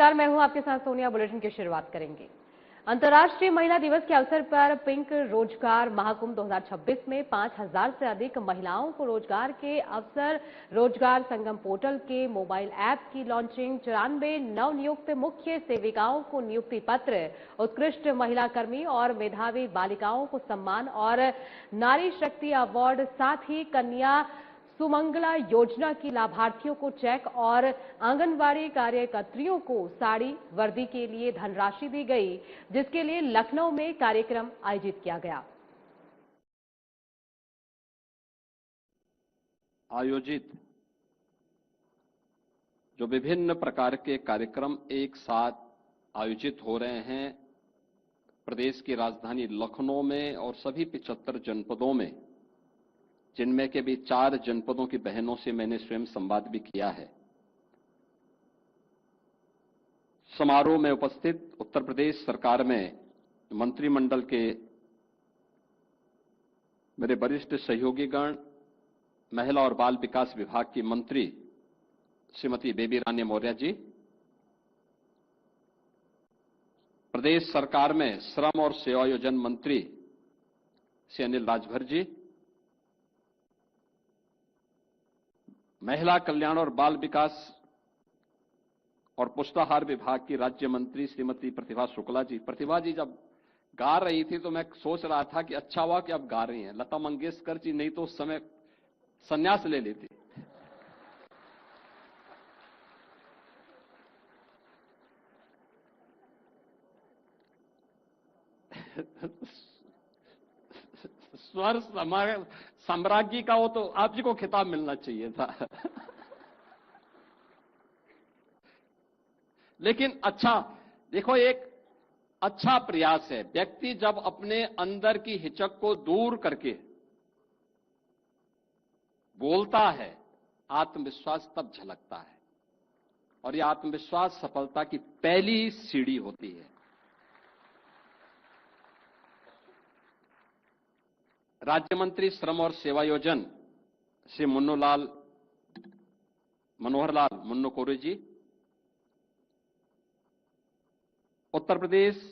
नमस्कार, मैं हूं आपके साथ सोनिया। बुलेटिन की शुरुआत करेंगे। अंतर्राष्ट्रीय महिला दिवस के अवसर पर पिंक रोजगार महाकुंभ 2026 में 5000 से अधिक महिलाओं को रोजगार के अवसर। रोजगार संगम पोर्टल के मोबाइल ऐप की लॉन्चिंग। 94 नवनियुक्त मुख्य सेविकाओं को नियुक्ति पत्र। उत्कृष्ट महिला कर्मी और मेधावी बालिकाओं को सम्मान और नारी शक्ति अवार्ड। साथ ही कन्या सुमंगला योजना की लाभार्थियों को चेक और आंगनबाड़ी कार्यकर्त्रियों को साड़ी वर्दी के लिए धनराशि दी गई, जिसके लिए लखनऊ में कार्यक्रम आयोजित किया गया। आयोजित जो विभिन्न प्रकार के कार्यक्रम एक साथ आयोजित हो रहे हैं प्रदेश की राजधानी लखनऊ में और सभी 75 जनपदों में, जिनमें के भी 4 जनपदों की बहनों से मैंने स्वयं संवाद भी किया है। समारोह में उपस्थित उत्तर प्रदेश सरकार में मंत्रिमंडल के मेरे वरिष्ठ सहयोगीगण, महिला और बाल विकास विभाग की मंत्री श्रीमती बेबी रानी मौर्य जी, प्रदेश सरकार में श्रम और सेवायोजन मंत्री श्री अनिल राजभर जी, महिला कल्याण और बाल विकास और पुष्टाहार विभाग की राज्य मंत्री श्रीमती प्रतिभा शुक्ला जी। प्रतिभा जी जब गा रही थी तो मैं सोच रहा था कि अच्छा हुआ कि अब गा रही हैं। लता मंगेशकर जी नहीं तो उस समय संन्यास ले लेती। स्वर साम्राज्ञी का वो तो आप जी को खिताब मिलना चाहिए था। लेकिन अच्छा देखो, एक अच्छा प्रयास है। व्यक्ति जब अपने अंदर की हिचक को दूर करके बोलता है, आत्मविश्वास तब झलकता है और यह आत्मविश्वास सफलता की पहली सीढ़ी होती है। राज्य मंत्री श्रम और सेवायोजन श्री मनोहर लाल मुन्नो कोरे जी, उत्तर प्रदेश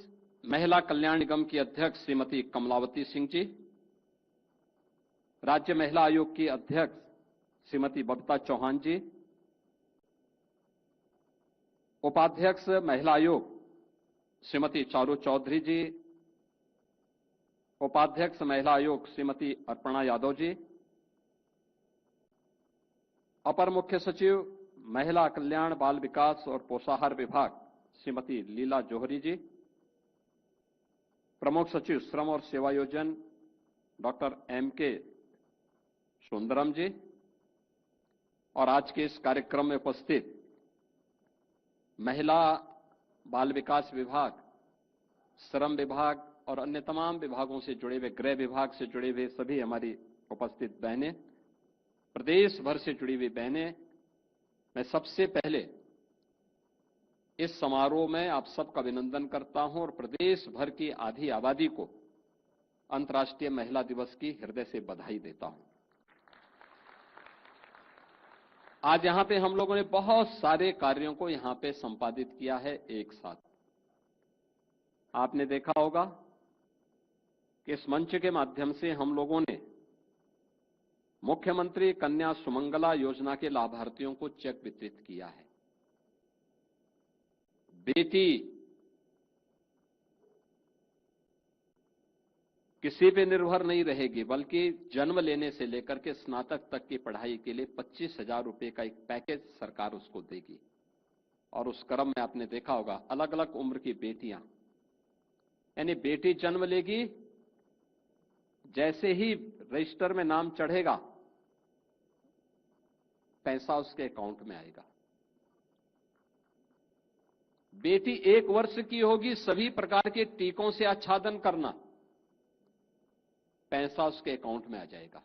महिला कल्याण निगम की अध्यक्ष श्रीमती कमलावती सिंह जी, राज्य महिला आयोग की अध्यक्ष श्रीमती बबीता चौहान जी, उपाध्यक्ष महिला आयोग श्रीमती चारू चौधरी जी, उपाध्यक्ष महिला आयोग श्रीमती अर्पणा यादव जी, अपर मुख्य सचिव महिला कल्याण बाल विकास और पोषाहार विभाग श्रीमती लीला जौहरी जी, प्रमुख सचिव श्रम और सेवायोजन डॉक्टर M.K. सुंदरम जी, और आज के इस कार्यक्रम में उपस्थित महिला बाल विकास विभाग, श्रम विभाग और अन्य तमाम विभागों से जुड़े हुए, गृह विभाग से जुड़े हुए सभी हमारी उपस्थित बहनें, प्रदेश भर से जुड़ी हुई बहनें, मैं सबसे पहले इस समारोह में आप सबका अभिनंदन करता हूं और प्रदेश भर की आधी आबादी को अंतर्राष्ट्रीय महिला दिवस की हृदय से बधाई देता हूं। आज यहां पे हम लोगों ने बहुत सारे कार्यों को यहां पे संपादित किया है एक साथ। आपने देखा होगा कि इस मंच के माध्यम से हम लोगों ने मुख्यमंत्री कन्या सुमंगला योजना के लाभार्थियों को चेक वितरित किया है। बेटी किसी पे निर्भर नहीं रहेगी, बल्कि जन्म लेने से लेकर के स्नातक तक की पढ़ाई के लिए 25,000 रुपए का एक पैकेज सरकार उसको देगी। और उस क्रम में आपने देखा होगा अलग अलग उम्र की बेटियां, यानी बेटी जन्म लेगी, जैसे ही रजिस्टर में नाम चढ़ेगा पैसा उसके अकाउंट में आएगा। बेटी 1 वर्ष की होगी, सभी प्रकार के टीकों से आच्छादन करना, पैसा उसके अकाउंट में आ जाएगा।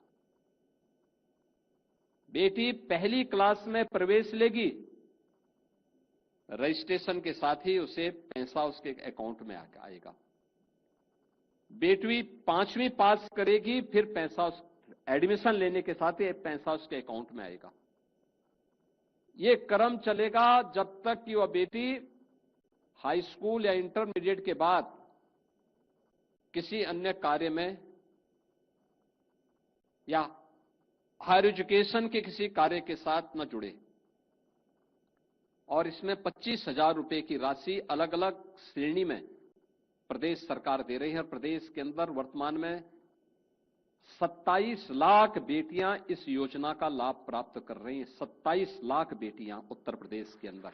बेटी पहली क्लास में प्रवेश लेगी, रजिस्ट्रेशन के साथ ही उसे पैसा उसके अकाउंट में आएगा। बेटी 5वीं पास करेगी, फिर पैसा एडमिशन लेने के साथ ही पैसा उसके अकाउंट में आएगा। ये क्रम चलेगा जब तक कि वह बेटी हाई स्कूल या इंटरमीडिएट के बाद किसी अन्य कार्य में या हायर एजुकेशन के किसी कार्य के साथ न जुड़े। और इसमें 25,000 रुपए की राशि अलग अलग श्रेणी में प्रदेश सरकार दे रही है। प्रदेश के अंदर वर्तमान में 27 लाख बेटियां इस योजना का लाभ प्राप्त कर रही हैं। 27 लाख बेटियां उत्तर प्रदेश के अंदर।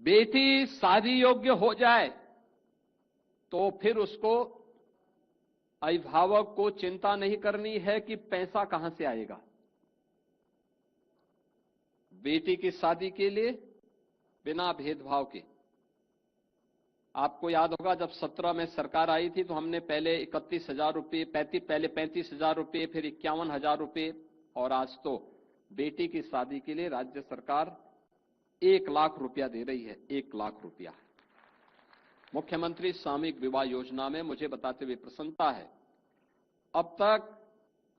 बेटी शादी योग्य हो जाए तो फिर उसको अभिभावक को चिंता नहीं करनी है कि पैसा कहां से आएगा। बेटी की शादी के लिए बिना भेदभाव के, आपको याद होगा जब 17 में सरकार आई थी तो हमने पहले 31,000 रुपये, पहले 35,000 रुपये, फिर 51,000 रुपये, और आज तो बेटी की शादी के लिए राज्य सरकार 1 लाख रुपया दे रही है। 1 लाख रुपया। मुख्यमंत्री सामूहिक विवाह योजना में मुझे बताते हुए प्रसन्नता है, अब तक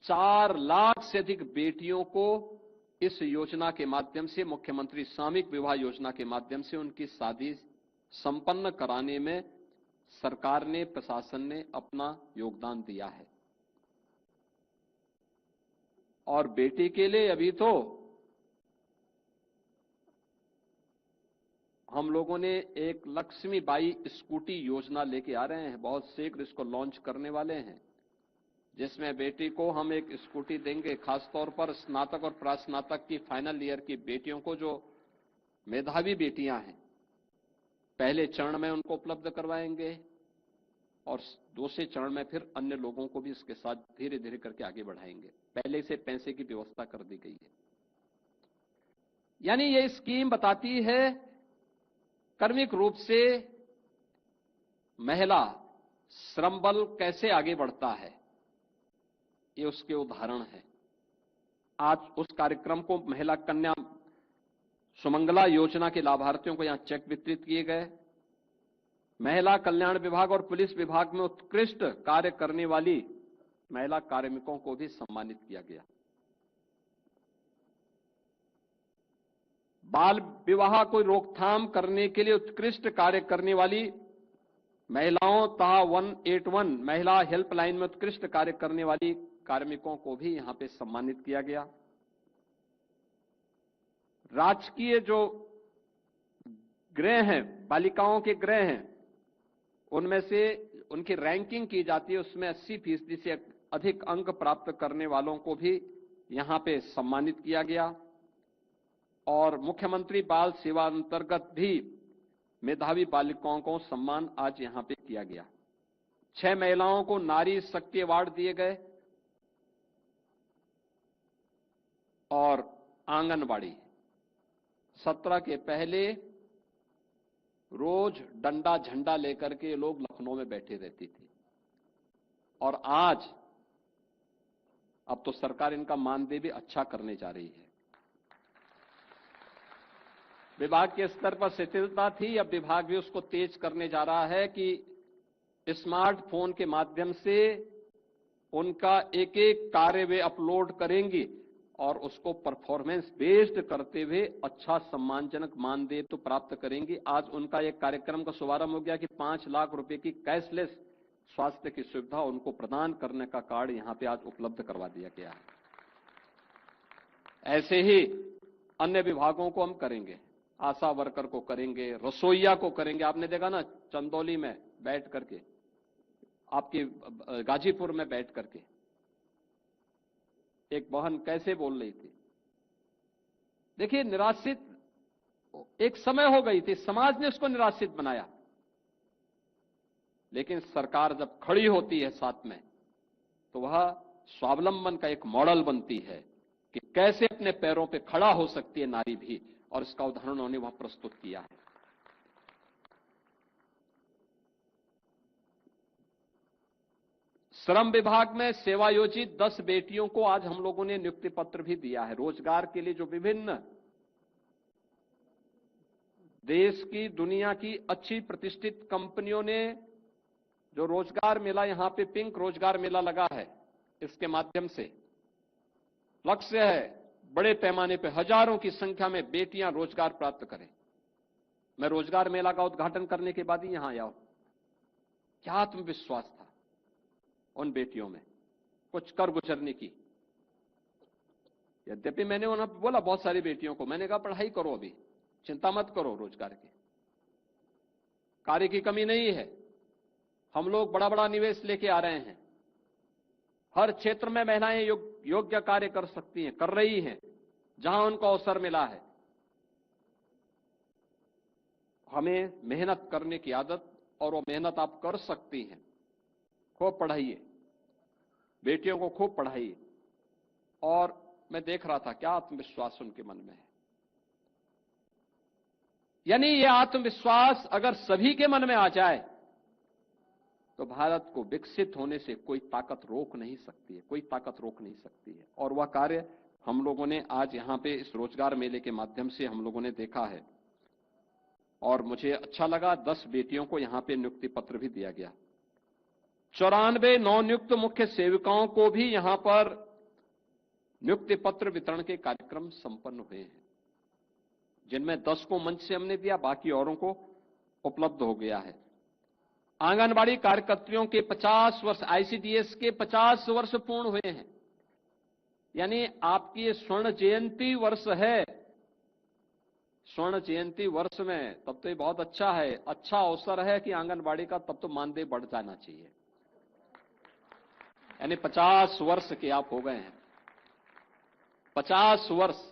4 लाख से अधिक बेटियों को इस योजना के माध्यम से, मुख्यमंत्री सामूहिक विवाह योजना के माध्यम से उनकी शादी संपन्न कराने में सरकार ने, प्रशासन ने अपना योगदान दिया है। और बेटी के लिए अभी तो हम लोगों ने एक लक्ष्मीबाई स्कूटी योजना लेके आ रहे हैं, बहुत शीघ्र इसको लॉन्च करने वाले हैं, जिसमें बेटी को हम एक स्कूटी देंगे। खासतौर पर स्नातक और प्रास्नातक की फाइनल ईयर की बेटियों को, जो मेधावी बेटियां हैं, पहले चरण में उनको उपलब्ध करवाएंगे और दूसरे चरण में फिर अन्य लोगों को भी इसके साथ धीरे धीरे करके आगे बढ़ाएंगे। पहले से पैसे की व्यवस्था कर दी गई है। यानी ये स्कीम बताती है कर्मिक रूप से महिला श्रम बल कैसे आगे बढ़ता है, ये उसके उदाहरण है। आज उस कार्यक्रम को महिला कन्या सुमंगला योजना के लाभार्थियों को यहां चेक वितरित किए गए। महिला कल्याण विभाग और पुलिस विभाग में उत्कृष्ट कार्य करने वाली महिला कार्मिकों को भी सम्मानित किया गया। बाल विवाह को रोकथाम करने के लिए उत्कृष्ट कार्य करने वाली महिलाओं तथा 181 महिला हेल्पलाइन में उत्कृष्ट कार्य करने वाली कार्मिकों को भी यहां पे सम्मानित किया गया। राजकीय जो गृह हैं, बालिकाओं के गृह हैं, उनमें से उनकी रैंकिंग की जाती है, उसमें 80% से अधिक अंक प्राप्त करने वालों को भी यहां पे सम्मानित किया गया। और मुख्यमंत्री बाल सेवा अंतर्गत भी मेधावी बालिकाओं को सम्मान आज यहां पे किया गया। 6 महिलाओं को नारी शक्ति अवार्ड दिए गए। और आंगनबाड़ी 17 के पहले रोज डंडा झंडा लेकर के लोग लखनऊ में बैठे रहती थी, और आज अब तो सरकार इनका मानदेय भी अच्छा करने जा रही है। विभाग के स्तर पर शिथिलता थी, अब विभाग भी उसको तेज करने जा रहा है कि स्मार्टफोन के माध्यम से उनका एक एक कार्य वे अपलोड करेंगी और उसको परफॉर्मेंस बेस्ड करते हुए अच्छा सम्मानजनक मानदेय तो प्राप्त करेंगी। आज उनका एक कार्यक्रम का शुभारंभ हो गया कि 5 लाख रुपए की कैशलेस स्वास्थ्य की सुविधा उनको प्रदान करने का कार्ड यहां पे आज उपलब्ध करवा दिया गया है। ऐसे ही अन्य विभागों को हम करेंगे, आशा वर्कर को करेंगे, रसोईया को करेंगे। आपने देखा ना चंदौली में बैठ करके, आपके गाजीपुर में बैठ करके एक बहन कैसे बोल रही थी। देखिए, निराश्रित एक समय हो गई थी, समाज ने उसको निराश्रित बनाया, लेकिन सरकार जब खड़ी होती है साथ में तो वह स्वावलंबन का एक मॉडल बनती है कि कैसे अपने पैरों पे खड़ा हो सकती है नारी भी, और इसका उदाहरण उन्होंने वहां प्रस्तुत किया है। श्रम विभाग में सेवायोजित 10 बेटियों को आज हम लोगों ने नियुक्ति पत्र भी दिया है। रोजगार के लिए जो विभिन्न देश की, दुनिया की अच्छी प्रतिष्ठित कंपनियों ने जो रोजगार मेला, यहां पे पिंक रोजगार मेला लगा है, इसके माध्यम से लक्ष्य है बड़े पैमाने पर हजारों की संख्या में बेटियां रोजगार प्राप्त करें। मैं रोजगार मेला का उद्घाटन करने के बाद ही यहां आया हूं। क्या आत्मविश्वास था उन बेटियों में, कुछ कर गुजरने की। यद्यपि मैंने उन्हें बोला, बहुत सारी बेटियों को मैंने कहा पढ़ाई करो, अभी चिंता मत करो, रोजगार की कार्य की कमी नहीं है। हम लोग बड़ा बड़ा निवेश लेके आ रहे हैं। हर क्षेत्र में महिलाएं योग्य कार्य कर सकती हैं, कर रही हैं, जहां उनको अवसर मिला है। हमें मेहनत करने की आदत, और वो मेहनत आप कर सकती हैं। खूब पढ़ाइए, बेटियों को खूब पढ़ाइए। और मैं देख रहा था क्या आत्मविश्वास उनके मन में है। यानी ये आत्मविश्वास अगर सभी के मन में आ जाए तो भारत को विकसित होने से कोई ताकत रोक नहीं सकती है, कोई ताकत रोक नहीं सकती है। और वह कार्य हम लोगों ने आज यहां पे इस रोजगार मेले के माध्यम से हम लोगों ने देखा है। और मुझे अच्छा लगा, 10 बेटियों को यहां पे नियुक्ति पत्र भी दिया गया। 94 नवनियुक्त मुख्य सेविकाओं को भी यहां पर नियुक्ति पत्र वितरण के कार्यक्रम संपन्न हुए हैं, जिनमें 10 को मंच से हमने दिया, बाकी औरों को उपलब्ध हो गया है। आंगनबाड़ी कार्यकर्तियों के 50 वर्ष, आईसीडीएस के 50 वर्ष पूर्ण हुए हैं। यानी आपकी ये स्वर्ण जयंती वर्ष है। स्वर्ण जयंती वर्ष में तब तो ये बहुत अच्छा है, अच्छा अवसर है कि आंगनबाड़ी का तब तो मानदेय बढ़ जाना चाहिए। यानी 50 वर्ष के आप हो गए हैं, 50 वर्ष।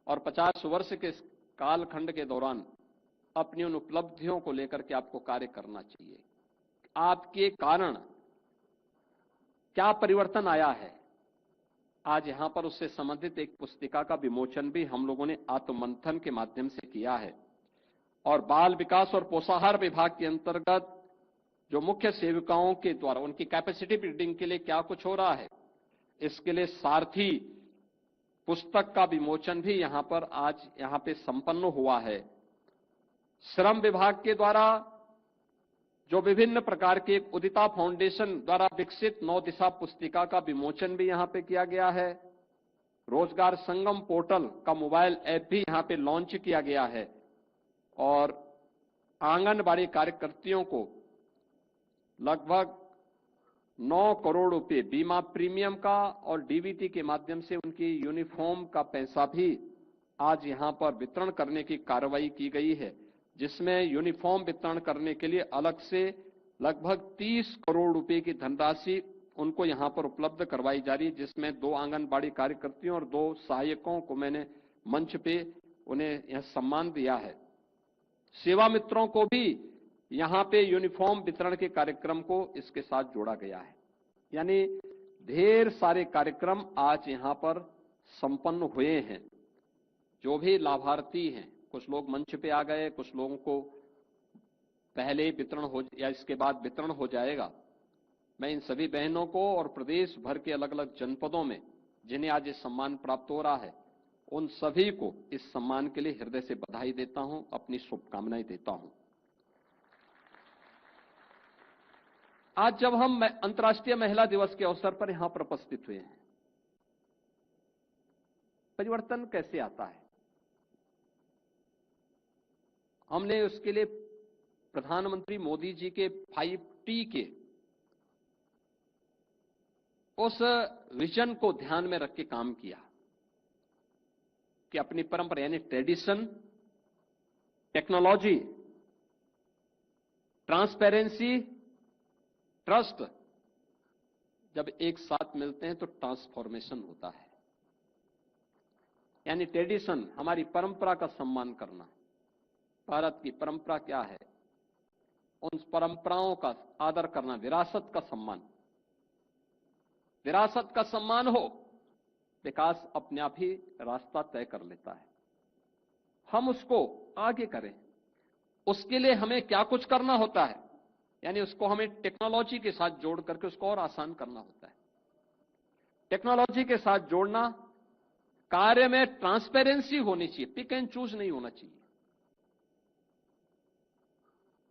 और 50 वर्ष के कालखंड के दौरान अपनी उन उपलब्धियों को लेकर के आपको कार्य करना चाहिए। आपके कारण क्या परिवर्तन आया है, आज यहां पर उससे संबंधित एक पुस्तिका का विमोचन भी हम लोगों ने आत्ममंथन के माध्यम से किया है। और बाल विकास और पोषाहार विभाग के अंतर्गत जो मुख्य सेविकाओं के द्वारा उनकी कैपेसिटी बिल्डिंग के लिए क्या कुछ हो रहा है, इसके लिए सारथी पुस्तक का विमोचन भी यहां पर आज यहां पे संपन्न हुआ है। श्रम विभाग के द्वारा जो विभिन्न प्रकार के उदिता फाउंडेशन द्वारा विकसित 9 दिशा पुस्तिका का विमोचन भी यहां पे किया गया है। रोजगार संगम पोर्टल का मोबाइल ऐप भी यहां पे लॉन्च किया गया है। और आंगनबाड़ी कार्यकर्तियों को लगभग 9 करोड़ रुपए बीमा प्रीमियम का और डीबीटी के माध्यम से उनकी यूनिफॉर्म का पैसा भी आज यहां पर वितरण करने की कार्रवाई की गई है, जिसमें यूनिफॉर्म वितरण करने के लिए अलग से लगभग 30 करोड़ रुपए की धनराशि उनको यहां पर उपलब्ध करवाई जा रही है, जिसमें 2 आंगनबाड़ी कार्यकर्तियों और 2 सहायकों को मैंने मंच पे उन्हें यह सम्मान दिया है। सेवा मित्रों को भी यहां पे यूनिफॉर्म वितरण के कार्यक्रम को इसके साथ जोड़ा गया है। यानी ढेर सारे कार्यक्रम आज यहां पर संपन्न हुए हैं। जो भी लाभार्थी हैं, कुछ लोग मंच पे आ गए, कुछ लोगों को पहले वितरण हो या इसके बाद वितरण हो जाएगा। मैं इन सभी बहनों को और प्रदेश भर के अलग अलग जनपदों में जिन्हें आज ये सम्मान प्राप्त हो रहा है, उन सभी को इस सम्मान के लिए हृदय से बधाई देता हूं, अपनी शुभकामनाएं देता हूं। आज जब हम अंतर्राष्ट्रीय महिला दिवस के अवसर पर यहां पर उपस्थित हुए हैं, परिवर्तन कैसे आता है, हमने उसके लिए प्रधानमंत्री मोदी जी के 5T के उस विजन को ध्यान में रख के काम किया कि अपनी परंपरा यानी ट्रेडिशन, टेक्नोलॉजी, ट्रांसपेरेंसी, ट्रस्ट जब एक साथ मिलते हैं तो ट्रांसफॉर्मेशन होता है। यानी ट्रेडिशन, हमारी परंपरा का सम्मान करना। भारत की परंपरा क्या है, उन परंपराओं का आदर करना, विरासत का सम्मान। विरासत का सम्मान हो, विकास अपने आप ही रास्ता तय कर लेता है। हम उसको आगे करें, उसके लिए हमें क्या कुछ करना होता है, यानी उसको हमें टेक्नोलॉजी के साथ जोड़ करके उसको और आसान करना होता है। टेक्नोलॉजी के साथ जोड़ना, कार्य में ट्रांसपेरेंसी होनी चाहिए, पिक एंड चूज नहीं होना चाहिए।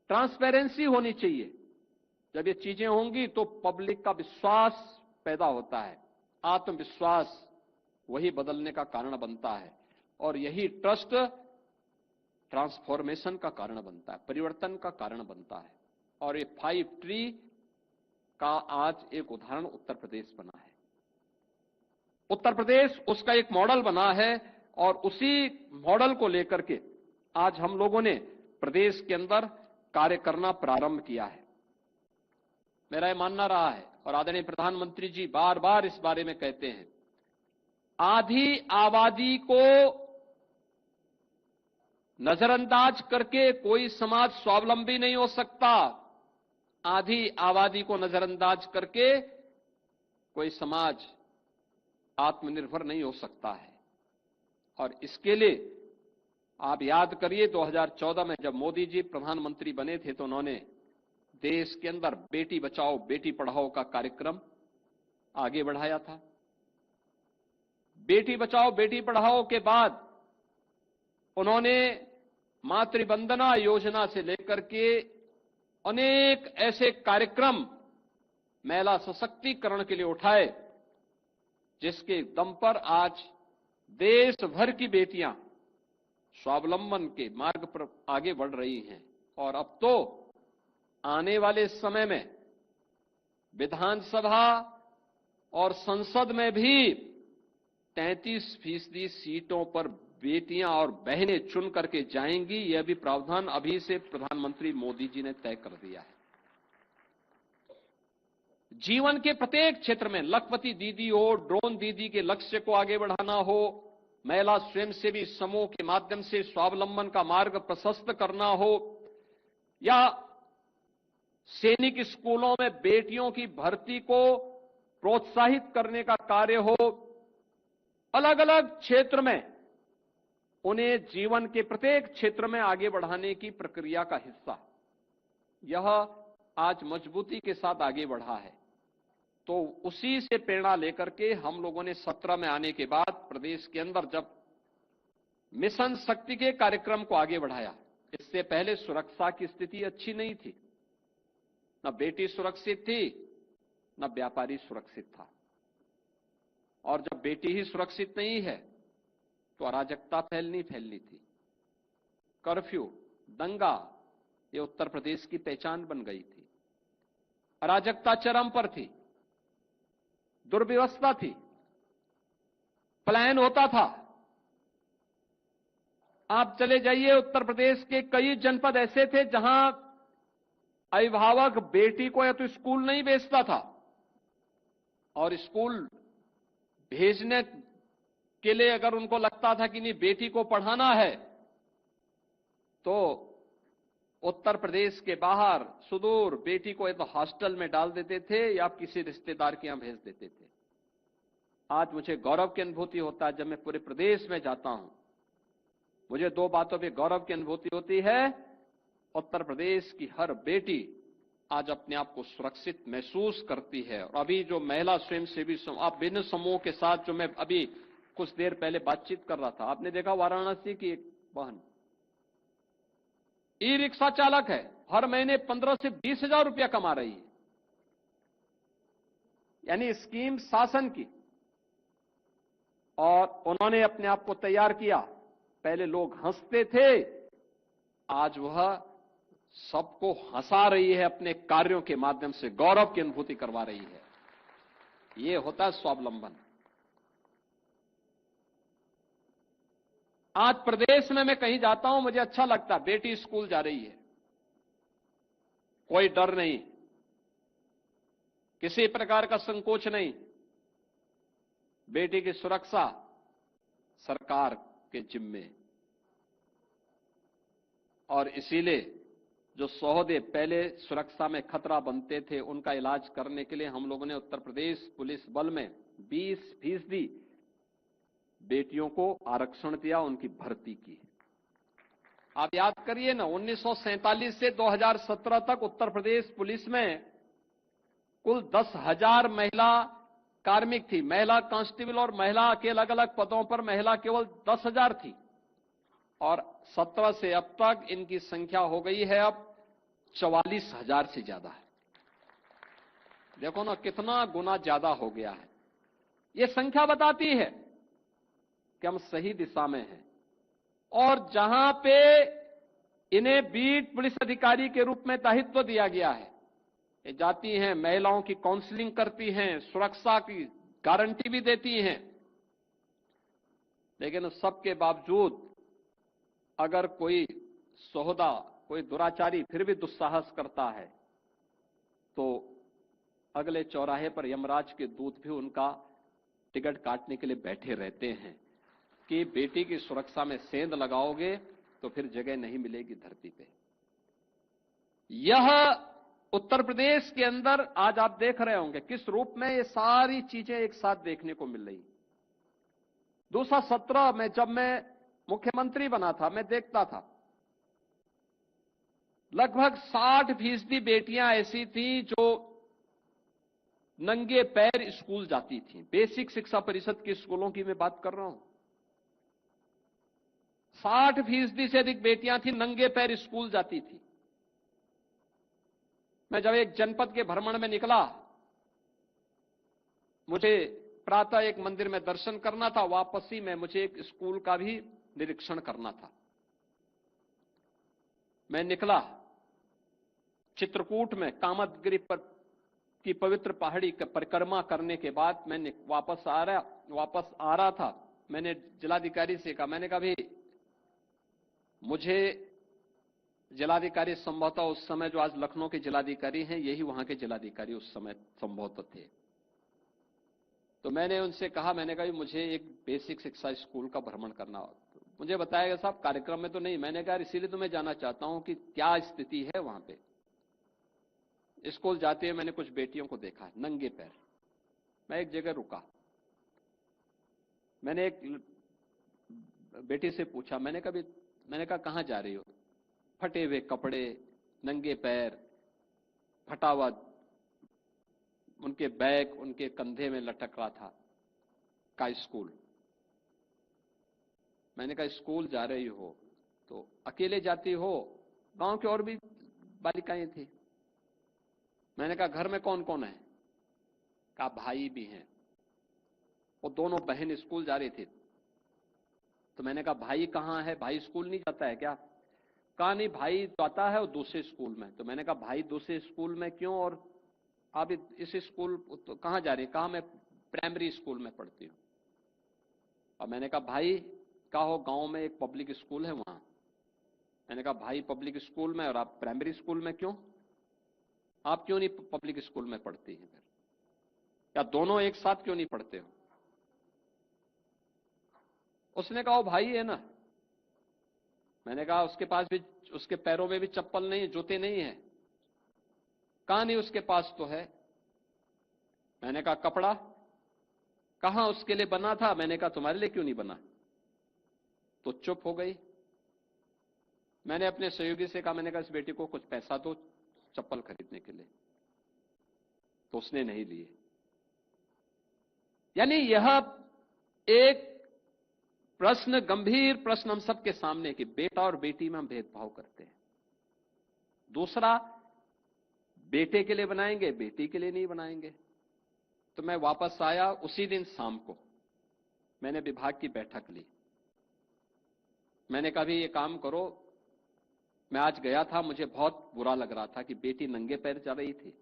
ट्रांसपेरेंसी होनी चाहिए। जब ये चीजें होंगी तो पब्लिक का विश्वास पैदा होता है, आत्मविश्वास वही बदलने का कारण बनता है और यही ट्रस्ट ट्रांसफॉर्मेशन का कारण बनता है, परिवर्तन का कारण बनता है। और ये 5 ट्री का आज एक उदाहरण उत्तर प्रदेश बना है। उत्तर प्रदेश उसका एक मॉडल बना है और उसी मॉडल को लेकर के आज हम लोगों ने प्रदेश के अंदर कार्य करना प्रारंभ किया है। मेरा यह मानना रहा है और आदरणीय प्रधानमंत्री जी बार बार इस बारे में कहते हैं, आधी आबादी को नजरअंदाज करके कोई समाज स्वावलंबी नहीं हो सकता। आधी आबादी को नजरअंदाज करके कोई समाज आत्मनिर्भर नहीं हो सकता है। और इसके लिए आप याद करिए 2014 में जब मोदी जी प्रधानमंत्री बने थे तो उन्होंने देश के अंदर बेटी बचाओ बेटी पढ़ाओ का कार्यक्रम आगे बढ़ाया था। बेटी बचाओ बेटी पढ़ाओ के बाद उन्होंने मातृवंदना योजना से लेकर के अनेक ऐसे कार्यक्रम महिला सशक्तिकरण के लिए उठाए, जिसके दम पर आज देश भर की बेटियां स्वावलंबन के मार्ग पर आगे बढ़ रही हैं। और अब तो आने वाले समय में विधानसभा और संसद में भी 33% सीटों पर बेटियां और बहनें चुन करके जाएंगी। यह भी प्रावधान अभी से प्रधानमंत्री मोदी जी ने तय कर दिया है। जीवन के प्रत्येक क्षेत्र में लखपति दीदी हो, ड्रोन दीदी के लक्ष्य को आगे बढ़ाना हो, महिला स्वयंसेवी समूह के माध्यम से स्वावलंबन का मार्ग प्रशस्त करना हो, या सैनिक स्कूलों में बेटियों की भर्ती को प्रोत्साहित करने का कार्य हो, अलग अलग क्षेत्र में उन्हें जीवन के प्रत्येक क्षेत्र में आगे बढ़ाने की प्रक्रिया का हिस्सा यह आज मजबूती के साथ आगे बढ़ा है। तो उसी से प्रेरणा लेकर के हम लोगों ने 17 में आने के बाद प्रदेश के अंदर जब मिशन शक्ति के कार्यक्रम को आगे बढ़ाया, इससे पहले सुरक्षा की स्थिति अच्छी नहीं थी, न बेटी सुरक्षित थी न व्यापारी सुरक्षित था। और जब बेटी ही सुरक्षित नहीं है तो अराजकता फैलनी थी। कर्फ्यू, दंगा, ये उत्तर प्रदेश की पहचान बन गई थी। अराजकता चरम पर थी, दुर्व्यवस्था थी, पलायन होता था। आप चले जाइए, उत्तर प्रदेश के कई जनपद ऐसे थे जहां अभिभावक बेटी को या तो स्कूल नहीं भेजता था, और स्कूल भेजने के लिए अगर उनको लगता था कि नहीं बेटी को पढ़ाना है, तो उत्तर प्रदेश के बाहर सुदूर बेटी को या तो हॉस्टल में डाल देते थे या किसी रिश्तेदार के यहां भेज देते थे। आज मुझे गौरव की अनुभूति होता है, जब मैं पूरे प्रदेश में जाता हूं, मुझे 2 बातों पे गौरव की अनुभूति होती है। उत्तर प्रदेश की हर बेटी आज अपने आप को सुरक्षित महसूस करती है। और अभी जो महिला स्वयंसेवी आप विभिन्न समूह के साथ जो मैं अभी कुछ देर पहले बातचीत कर रहा था, आपने देखा वाराणसी की एक बहन ई रिक्शा चालक है, हर महीने 15 से 20 हजार रुपया कमा रही है। यानी स्कीम शासन की, और उन्होंने अपने आप को तैयार किया। पहले लोग हंसते थे, आज वह सबको हंसा रही है, अपने कार्यों के माध्यम से गौरव की अनुभूति करवा रही है। ये होता है स्वावलंबन। आज प्रदेश में मैं कहीं जाता हूं, मुझे अच्छा लगता है, बेटी स्कूल जा रही है, कोई डर नहीं, किसी प्रकार का संकोच नहीं। बेटी की सुरक्षा सरकार के जिम्मे, और इसीलिए जो सहोदय पहले सुरक्षा में खतरा बनते थे, उनका इलाज करने के लिए हम लोगों ने उत्तर प्रदेश पुलिस बल में 20% बेटियों को आरक्षण दिया, उनकी भर्ती की। आप याद करिए ना, 1947 से 2017 तक उत्तर प्रदेश पुलिस में कुल 10,000 महिला कार्मिक थी। महिला कांस्टेबल और महिला के अलग अलग पदों पर महिला केवल 10,000 थी, और 17 से अब तक इनकी संख्या हो गई है अब 44,000 से ज्यादा है। देखो ना, कितना गुना ज्यादा हो गया है। ये संख्या बताती है कि हम सही दिशा में हैं। और जहां पे इन्हें बीट पुलिस अधिकारी के रूप में दायित्व दिया गया है, ये जाती हैं, महिलाओं की काउंसलिंग करती हैं, सुरक्षा की गारंटी भी देती हैं, लेकिन उस सबके बावजूद अगर कोई सोहदा, कोई दुराचारी फिर भी दुस्साहस करता है तो अगले चौराहे पर यमराज के दूत भी उनका टिकट काटने के लिए बैठे रहते हैं कि बेटी की सुरक्षा में सेंध लगाओगे तो फिर जगह नहीं मिलेगी धरती पे। यह उत्तर प्रदेश के अंदर आज आप देख रहे होंगे किस रूप में ये सारी चीजें एक साथ देखने को मिल रही। 2017 में जब मैं मुख्यमंत्री बना था, मैं देखता था लगभग 60% बेटियां ऐसी थी जो नंगे पैर स्कूल जाती थी। बेसिक शिक्षा परिषद के स्कूलों की मैं बात कर रहा हूं। 60% से अधिक बेटियां थी नंगे पैर स्कूल जाती थी। मैं जब एक जनपद के भ्रमण में निकला, मुझे प्रातः एक मंदिर में दर्शन करना था, वापसी में मुझे एक स्कूल का भी निरीक्षण करना था। मैं निकला चित्रकूट में कामदगिरि पर की पवित्र पहाड़ी की परिक्रमा करने के बाद मैंने वापस आ रहा था। मैंने जिलाधिकारी से कहा, मैंने कहा भाई मुझे जिलाधिकारी संभवतः उस समय जो आज लखनऊ के जिलाधिकारी हैं यही वहां के जिलाधिकारी उस समय संभवतः थे। तो मैंने उनसे कहा, मैंने कहा मुझे एक बेसिक शिक्षा स्कूल का भ्रमण करना। मुझे बताया गया साहब कार्यक्रम में तो नहीं। मैंने कहा इसीलिए तो मैं जानना चाहता हूं कि क्या स्थिति है वहां पे। स्कूल जाते हुए मैंने कुछ बेटियों को देखा नंगे पैर। मैं एक जगह रुका, मैंने एक बेटी से पूछा, मैंने कहा कहां जा रही हो? फटे हुए कपड़े, नंगे पैर, फटा हुआ उनके बैग उनके कंधे में लटक रहा था का स्कूल। मैंने कहा स्कूल जा रही हो तो अकेले जाती हो? गांव के और भी बालिकाएं थी। मैंने कहा घर में कौन कौन है? कहा भाई भी हैं। वो दोनों बहन स्कूल जा रही थी। तो मैंने कहा भाई कहां है? भाई स्कूल नहीं जाता है क्या? कहा नहीं, भाई जाता है वो दूसरे स्कूल में। तो मैंने कहा भाई दूसरे स्कूल में क्यों, और आप इस स्कूल तो कहां जा रही है? कहा मैं प्राइमरी स्कूल में पढ़ती हूं। और मैंने कहा भाई कहो गांव में एक पब्लिक स्कूल है वहां। मैंने कहा भाई पब्लिक स्कूल में और आप प्राइमरी स्कूल में क्यों? आप क्यों नहीं पब्लिक स्कूल में पढ़ती हैं फिर? या दोनों एक साथ क्यों नहीं पढ़ते हो? उसने कहा वो भाई है ना। मैंने कहा उसके पास भी, उसके पैरों में भी चप्पल नहीं है, जूते नहीं है। कहा नहीं उसके पास तो है। मैंने कहा कपड़ा? कहां उसके लिए बना था। मैंने कहा तुम्हारे लिए क्यों नहीं बना? तो चुप हो गई। मैंने अपने सहयोगी से कहा, मैंने कहा इस बेटी को कुछ पैसा दो चप्पल खरीदने के लिए। तो उसने नहीं लिए। यानी यह एक प्रश्न, गंभीर प्रश्न हम सबके सामने कि बेटा और बेटी में हम भेदभाव करते हैं। दूसरा, बेटे के लिए बनाएंगे, बेटी के लिए नहीं बनाएंगे। तो मैं वापस आया, उसी दिन शाम को मैंने विभाग की बैठक ली। मैंने कहा भी ये काम करो, मैं आज गया था, मुझे बहुत बुरा लग रहा था कि बेटी नंगे पैर जा रही थी,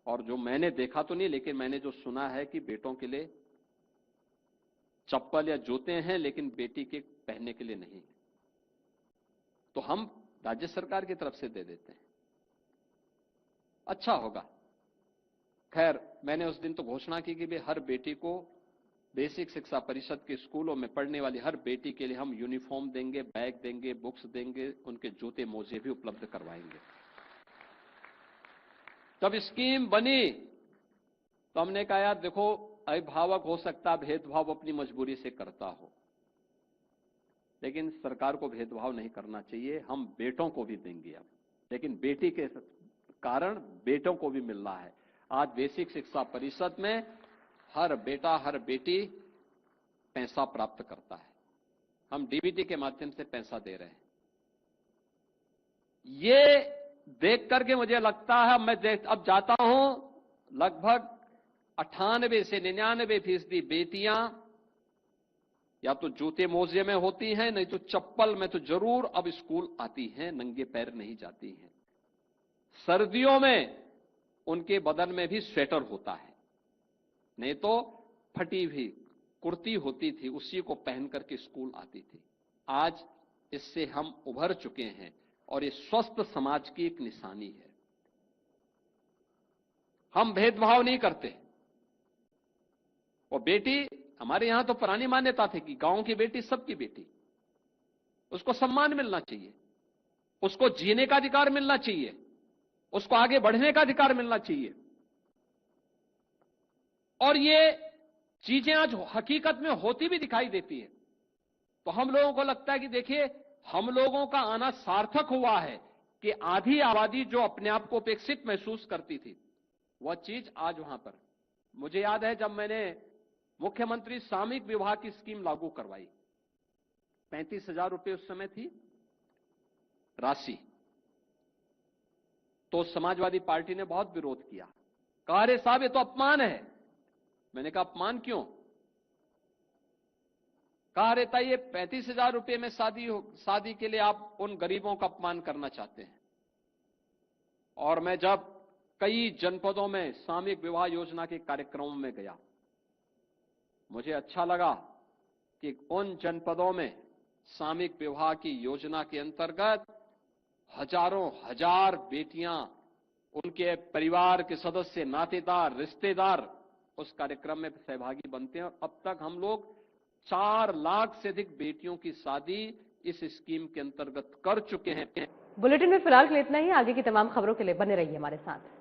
और जो मैंने देखा तो नहीं लेकिन मैंने जो सुना है कि बेटों के लिए चप्पल या जूते हैं लेकिन बेटी के पहनने के लिए नहीं। तो हम राज्य सरकार की तरफ से दे देते हैं, अच्छा होगा। खैर मैंने उस दिन तो घोषणा की कि भाई हर बेटी को बेसिक शिक्षा परिषद के स्कूलों में पढ़ने वाली हर बेटी के लिए हम यूनिफॉर्म देंगे, बैग देंगे, बुक्स देंगे, उनके जूते मोजे भी उपलब्ध करवाएंगे। जब स्कीम बनी तो हमने कहा यार देखो, अभिभावक हो सकता भेदभाव अपनी मजबूरी से करता हो, लेकिन सरकार को भेदभाव नहीं करना चाहिए। हम बेटों को भी देंगे अब, लेकिन बेटी के कारण बेटों को भी मिल रहा है। आज बेसिक शिक्षा परिषद में हर बेटा हर बेटी पैसा प्राप्त करता है। हम डीबीटी के माध्यम से पैसा दे रहे हैं। ये देख करके मुझे लगता है, मैं अब जाता हूं, लगभग 98 से 99% बेटियां या तो जूते मोजे में होती हैं, नहीं तो चप्पल में तो जरूर अब स्कूल आती हैं, नंगे पैर नहीं जाती हैं। सर्दियों में उनके बदन में भी स्वेटर होता है, नहीं तो फटी हुई कुर्ती होती थी, उसी को पहन करके स्कूल आती थी। आज इससे हम उभर चुके हैं और ये स्वस्थ समाज की एक निशानी है। हम भेदभाव नहीं करते। वो बेटी, हमारे यहां तो पुरानी मान्यता थी कि गांव की बेटी सबकी बेटी, उसको सम्मान मिलना चाहिए, उसको जीने का अधिकार मिलना चाहिए, उसको आगे बढ़ने का अधिकार मिलना चाहिए। और ये चीजें आज हकीकत में होती भी दिखाई देती है। तो हम लोगों को लगता है कि देखिए, हम लोगों का आना सार्थक हुआ है कि आधी आबादी जो अपने आप को उपेक्षित महसूस करती थी, वह चीज आज वहां पर। मुझे याद है जब मैंने मुख्यमंत्री सामूहिक विवाह की स्कीम लागू करवाई, 35,000 रुपए उस समय थी राशि, तो समाजवादी पार्टी ने बहुत विरोध किया, कहा अरे साहब ये तो अपमान है। मैंने कहा अपमान क्यों? कहा रहता ये 35,000 रुपए में शादी के लिए आप उन गरीबों का अपमान करना चाहते हैं। और मैं जब कई जनपदों में सामूहिक विवाह योजना के कार्यक्रमों में गया, मुझे अच्छा लगा कि उन जनपदों में सामूहिक विवाह की योजना के अंतर्गत हजारों हजार बेटियां, उनके परिवार के सदस्य, नातेदार, रिश्तेदार उस कार्यक्रम में सहभागी बनते हैं। और अब तक हम लोग 4 लाख से अधिक बेटियों की शादी इस स्कीम के अंतर्गत कर चुके हैं। बुलेटिन में फिलहाल के लिए इतना ही। आगे की तमाम खबरों के लिए बने रहिए हमारे साथ।